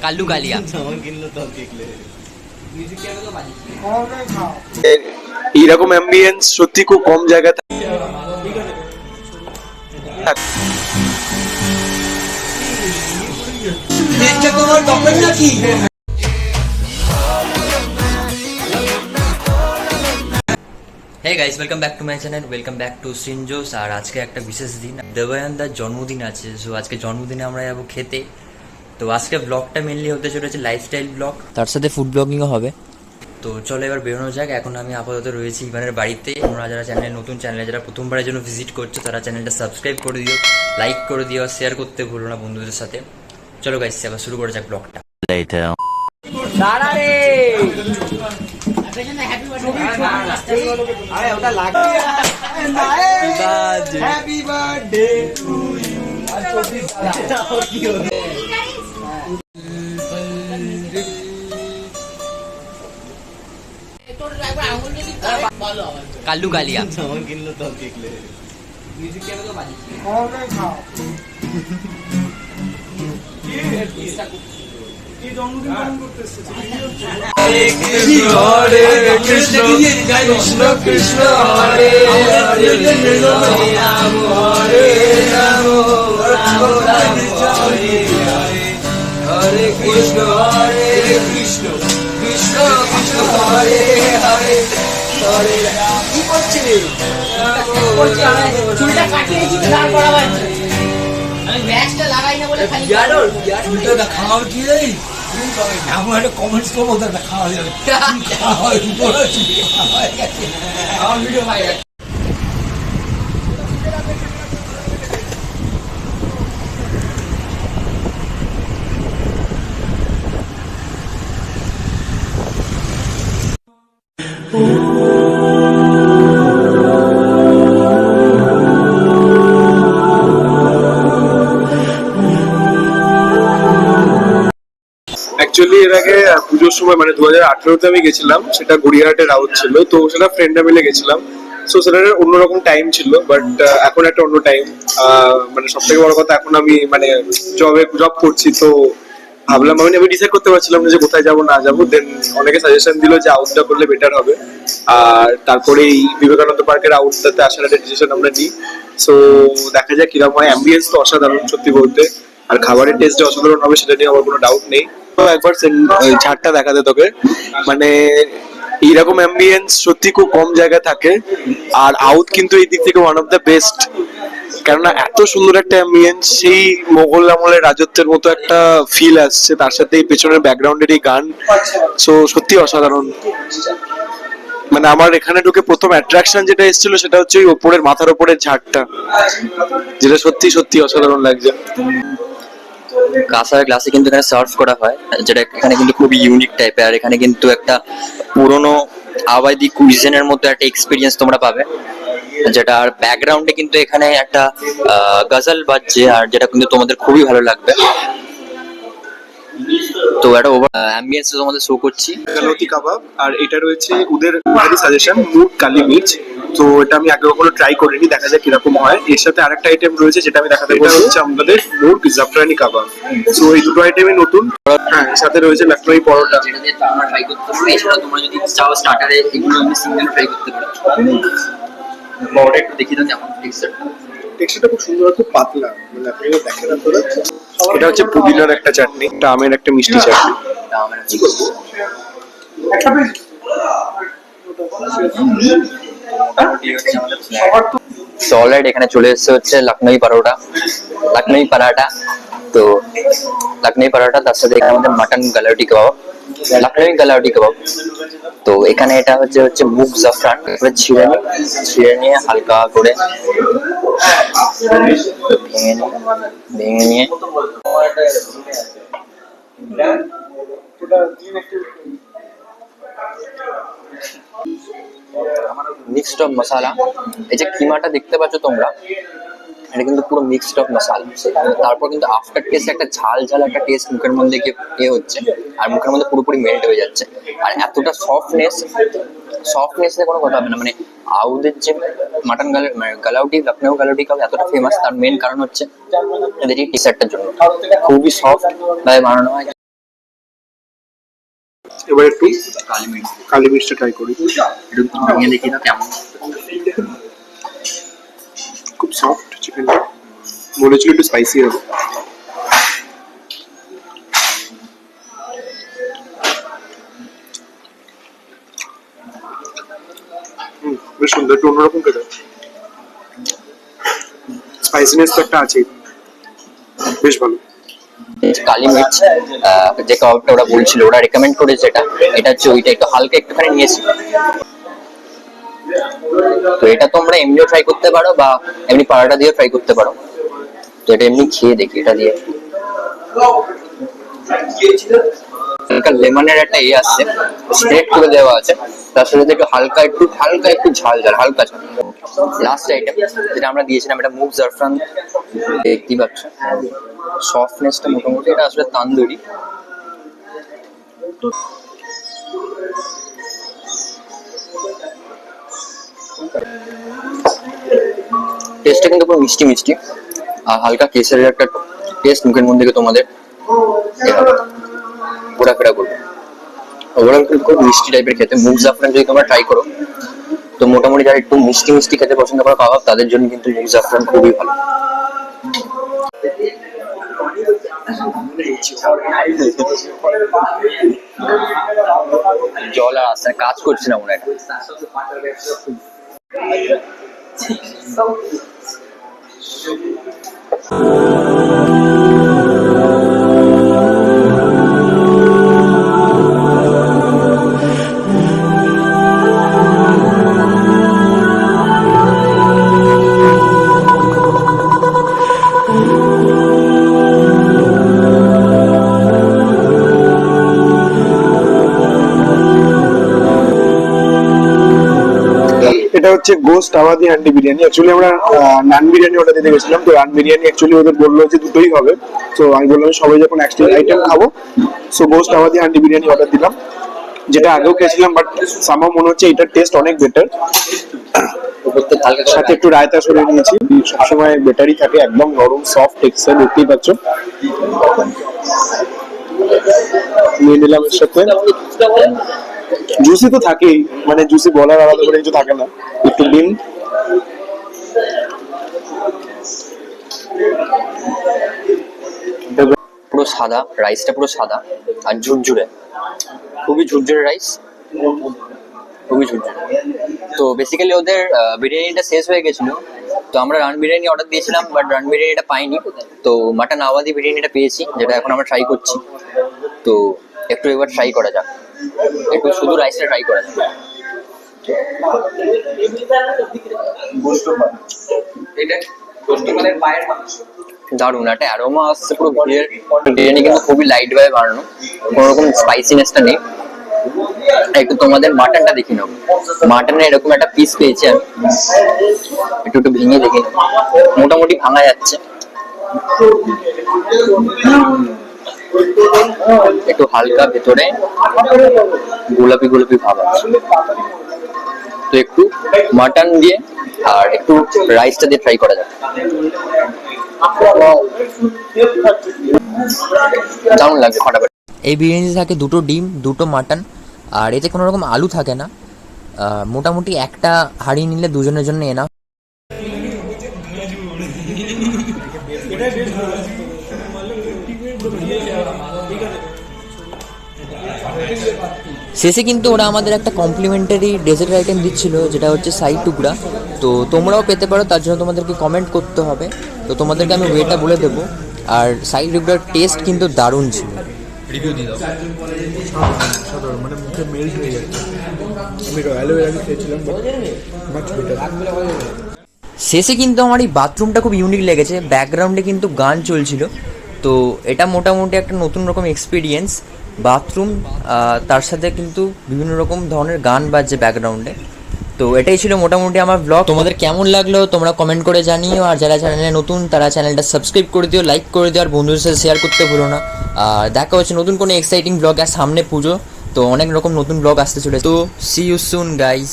কাল্লু কালিয়া এইরকম অ্যাম্বিয়েন্স সত্যি খুব কম জায়গায় থাকে। Hey guys, welcome back to my channel, welcome back to সিনজোস। আর আজকে একটা বিশেষ দিন, দেবায়নদার জন্মদিন আছে। সো আজকে জন্মদিনে আমরা যাবো খেতে। তো আজকে ব্লগটা মেনলি হতে চলেছে লাইফস্টাইল ব্লগ, তার সাথে ফুড ব্লগিংও হবে। তো চলো এবার বেরোনো যাক। এখন আমি আপাতত রয়েছি ইভানের বাড়িতে। তোমরা যারা চ্যানেলে যারা প্রথমবারের জন্য ভিজিট করছো, তারা চ্যানেলটা সাবস্ক্রাইব করে দিও, লাইক করে দিও, শেয়ার করতে ভুলো না বন্ধুদের সাথে। চলো গাইস, এবার শুরু করা যাক ব্লগটা। কাল্লু কালিয়া কিনলো তো দেখলে মিউজিক কেন তো বাজি খাও হরে কৃষ্ণ কৃষ্ণ কৃষ্ণ হরে হরে রাম হরে রাম রাম রাম হরে হরে কৃষ্ণ কৃষ্ণ কৃষ্ণ হরে হরে হরে রাম। কি করছিস? চুলটা কাটিয়েছি, লাল করা হয়েছে। আমি ব্যাগটা লাগাই না বলে খালি চুলটা খাওয়া কি জানিস? আমার একটা কমেন্টস করবো, ওটা খাওয়া যাবে আমার ভিডিও ভাই। অ্যাকচুয়ালি এর আগে পুজোর সময় মানে 2018-তে আমি গেছিলাম, সেটা গড়িয়াহাটে রাউত ছিল। তো সেটা ফ্রেন্ডরা মিলে গেছিলাম। সো সেটা অন্যরকম টাইম ছিল, বাট এখন একটা অন্য টাইম। মানে সব থেকে বড় কথা, এখন আমি মানে জব করছি। তো ভাবলাম, আমি ডিসাইড করতে পারছিলাম না যে কোথায় যাবো না যাবো। দেন অনেকে সাজেশন দিল যে আউটটা করলে বেটার হবে। আর তারপরে এই বিবেকানন্দ পার্কের আউটটাতে আসার একটা ডিসিশন আমরা নিই। সো দেখা যায় কিরকম হয়। অ্যাম্বিয়েন্স তো অসাধারণ সত্যি বলতে, আর খাবারের টেস্টে অসাধারণ হবে সেটা নিয়ে আমার কোনো ডাউট নেই। তো একবার ঝাড়টা দেখাতে তোকে, মানে এইরকম অ্যাম্বিয়েন্স সত্যি খুব কম জায়গায় থাকে। আর আউট কিন্তু এই দিক থেকে ওয়ান অফ দ্য বেস্ট, কেননা এত সুন্দর একটা অ্যাম্বিয়েন্স, সেই মোগল আমলের রাজত্বের মতো একটা ফিল আসছে, তার সাথে এই পেছনের ব্যাকগ্রাউন্ডের এই গান। সো সত্যি অসাধারণ। মানে আমার এখানে ঢুকে প্রথম অ্যাট্রাকশন যেটা এসেছিল সেটা হচ্ছে ওই ওপরের মাথার ওপরের ঝাড়টা, যেটা সত্যি সত্যি অসাধারণ লাগছে। কাঁসার গ্লাসে কিন্তু এখানে সার্ভ করা হয়, যেটা এখানে কিন্তু খুবই ইউনিক টাইপের। আর এখানে কিন্তু একটা পুরনো আবাদি কুইজিনের মতো একটা এক্সপিরিয়েন্স তোমরা পাবে, যেটা আর ব্যাকগ্রাউন্ডে কিন্তু এখানে একটা গজল বাজছে, আর যেটা কিন্তু তোমাদের খুবই ভালো লাগবে। তো একটা অ্যাম্বিয়েন্স তোমাদের শো করছি। লতি কাবাব, আর এটা রয়েছে ওদের সাজেশন মুগ কালি মির্চ। তো এটা আমি আগে কখনো ট্রাই করিনি, দেখা যায় কিরকম হয়। এর সাথে আরেকটা আইটেম রয়েছে যেটা আমি দেখাতে বলবো, হচ্ছে আমাদের মুগ জাফরানি কাবাব। তো এই দুটো আইটেমই নতুন। হ্যাঁ, এর সাথে রয়েছে লখনৌ পরোটা, যেটা দিয়ে তোমরা ট্রাই করতে পারো। এছাড়া তোমরা যদি চাও স্টার্টারে এগুলো আমি সিঙ্গেল ট্রাই করতে পারো। বড়টা একটু দেখি দাও কেমন টেক্সচারটা। টেক্সচারটা খুব সুন্দর, খুব পাতলা, মানে আপনি দেখেন আপনারা। এটা হচ্ছে পুদিনার একটা চাটনি, একটা আমের একটা মিষ্টি চাটনি। কি করবো? তো অলরাইট এখানে চলে এসেছে হচ্ছে লখনৌ পরাঠা। তো লখনৌ পরাঠা, তার সাথে এখানে আমাদের মাটন গালাউটি কাবাব, লখনৌ গালাউটি কাবাব। তো এখানে এটা হচ্ছে মুগ জাফরান, ছিঁড়ে নিয়ে হালকা করে ভেঙে নিয়ে মিক্সড অফ মশলা। এই যে কিমাটা দেখতে পাচ্ছ তোমরা, এটা কিন্তু পুরো মিক্সড অফ মশালা। তারপর কিন্তু আফটার টেস্ট একটা ঝাল ঝাল একটা টেস্ট মুখের মধ্যে গিয়ে হচ্ছে, আর মুখের মধ্যে পুরোপুরি মেল্ট হয়ে যাচ্ছে। আর এতটা সফটনেস কোনো কথা হবে না। মানে আউদের যে মাটন গালাউটি, লখনৌ গালাউটি কাবাব এতটা ফেমাস, তার মেন কারণ হচ্ছে এদের এই টেক্সচারটার জন্য। খুবই সফট ভাবে বানানো হয়। এবার একটু কালি কালি মির্চটা ট্রাই করি। একটু ভেঙে দেখি না কেমন। খুব সফট চিকেনটা, মনে হচ্ছিল একটু স্পাইসি হবে। বেশ সুন্দর, একটু অন্যরকম খেতে, স্পাইসিনেস তো একটা আছে, বেশ ভালো। কালি মির্চ যে কাবাবটা ওরা বলছিল, ওরা রেকমেন্ড করেছে এটা হচ্ছে ওইটা, একটু হালকা একটুখানি নিয়েছি। তো এটা তোমরা এমনিও ট্রাই করতে পারো বা এমনি পাড়াটা দিয়ে ট্রাই করতে পারো। তো এটা এমনি খেয়ে দেখি এটা দিয়ে। লেমনের একটা আসছে, স্প্রেড করে দেওয়া আছে, তার সাথে একটু হালকা একটু ঝাল হালকা ঝাল। লাস্ট আইটেম যেটা আমরা দিয়েছিলাম, এটা মুগ জাফরান। দেখতেই পাচ্ছ সফটনেসটা মোটামুটি, এটা আসলে তান্দুরি। টেস্টটা কিন্তু পুরো মিষ্টি মিষ্টি, আর হালকা কেসারের একটা টেস্ট মুখের মধ্যে তোমাদের ঘোরাফেরা করবে। ওভারঅল কিন্তু খুব মিষ্টি টাইপের খেতে। মুগ জাফরান যদি তোমরা ট্রাই করো, তো মোটামুটি যারা একটু মিষ্টি মিষ্টি খেতে পছন্দ করো কাবাব, তাদের জন্য কিন্তু মুগ জাফরান খুবই ভালো। জল আর আসছে না, কাজ করছে না মনে হয়। এটা হচ্ছে গোস্ট আওয়াদি হান্ডি বিরিয়ানি। অ্যাকচুয়ালি আমরা নান বিরিয়ানি অর্ডার দিতে গেছিলাম, তো নান বিরিয়ানি অ্যাকচুয়ালি ওদের বললো যে দুটোই হবে। তো আমি বললাম সবাই যখন একটা আইটেম খাবো, সো গোস্ট আওয়াদি হান্ডি বিরিয়ানি অর্ডার দিলাম, যেটা আগেও খেয়েছিলাম, বাট সামহাও মনে হচ্ছে এটার টেস্ট অনেক বেটার। সাথে একটু রায়তা সরিয়ে নিয়েছি, সবসময় বেটারই থাকে, একদম নরম সফট টেক্সচার, দেখতেই পাচ্ছ। নিয়ে নিলাম এর সাথে, জুসি তো থাকেই, মানে জুসি বলার আলাদা করে কিছু থাকে না। একটু ডিম, পুরো সাদা রাইসটা, পুরো সাদা আর ঝুরঝুরে, খুবই ঝুরঝুরে রাইস, খুবই ঝুরঝুরে। তো বেসিক্যালি ওদের বিরিয়ানিটা শেষ হয়ে গেছিল, তো আমরা রান বিরিয়ানি অর্ডার দিয়েছিলাম, বাট রান বিরিয়ানিটা পাইনি। তো মাটন আওয়াদি বিরিয়ানিটা পেয়েছি, যেটা এখন আমরা ট্রাই করছি। তো একটু এবার ট্রাই করা যাক, একটু শুধু রাইসটা ট্রাই করা যাক। দারুণ একটা অ্যারোমা আসছে, পুরো ঘিয়ের। বিরিয়ানি কিন্তু খুবই লাইট ভাবে বানানো, কোনো রকম স্পাইসিনেসটা নেই। একটু তোমাদের মাটনটা দেখি নেবো। মাটনের এরকম একটা পিস পেয়েছি আমি, একটু ভেঙে দেখি, মোটামুটি ভাঙা যাচ্ছে। একটু হালকা ভেতরে গোলাপি গোলাপি ভাব আছে। তো একটু মাটন দিয়ে আর একটু রাইসটা দিয়ে ট্রাই করা যাক। কেমন লাগছে ফাটাফাটি। এই বিরিয়ানিতে থাকে দুটো ডিম, দুটো মাটন, আর এতে কোনো রকম আলু থাকে না। মোটামুটি একটা হাঁড়ি নিলে দুজনের জন্য এনা। শেষে কিন্তু ওরা আমাদের একটা কমপ্লিমেন্টারি ডেজার্ট আইটেম দিচ্ছিল, যেটা হচ্ছে সাই টুকরা। তো তোমরাও পেতে পারো, তার জন্য তোমাদেরকে কমেন্ট করতে হবে। তো তোমাদেরকে আমি ওয়েটা বলে দেবো। আর সাই টুকরার টেস্ট কিন্তু দারুণ ছিল। রিভিউ দিয়ে দাও। সাধারণ, মানে মুখে মেল্ট হয়ে যাচ্ছে। আমি রয়্যাল আগে খেয়েছিলাম, মাচ বেটার। শেষে কিন্তু আমার এই বাথরুমটা খুব ইউনিক লেগেছে, ব্যাকগ্রাউন্ডে কিন্তু গান চলছিল। তো এটা মোটামুটি একটা নতুন রকম এক্সপিরিয়েন্স। বাথরুম তার সাথে কিন্তু বিভিন্ন রকম ধরনের গান বাজছে ব্যাকগ্রাউন্ডে। তো তো এটাই ছিল মোটামুটি আমার ব্লগ। তোমাদের কেমন লাগলো তোমরা কমেন্ট করে জানিও, আর যারা চ্যানেলে নতুন তারা চ্যানেলটা সাবস্ক্রাইব করে দিও, লাইক করে দিও, আর বন্ধুদের সাথে শেয়ার করতে ভুলো না। আর দেখা হচ্ছে নতুন কোনো এক্সাইটিং ব্লগ, আর সামনে পুজো, তো অনেক রকম নতুন ব্লগ আসতে চলেছে। তো সি ইউ সুন গাইস।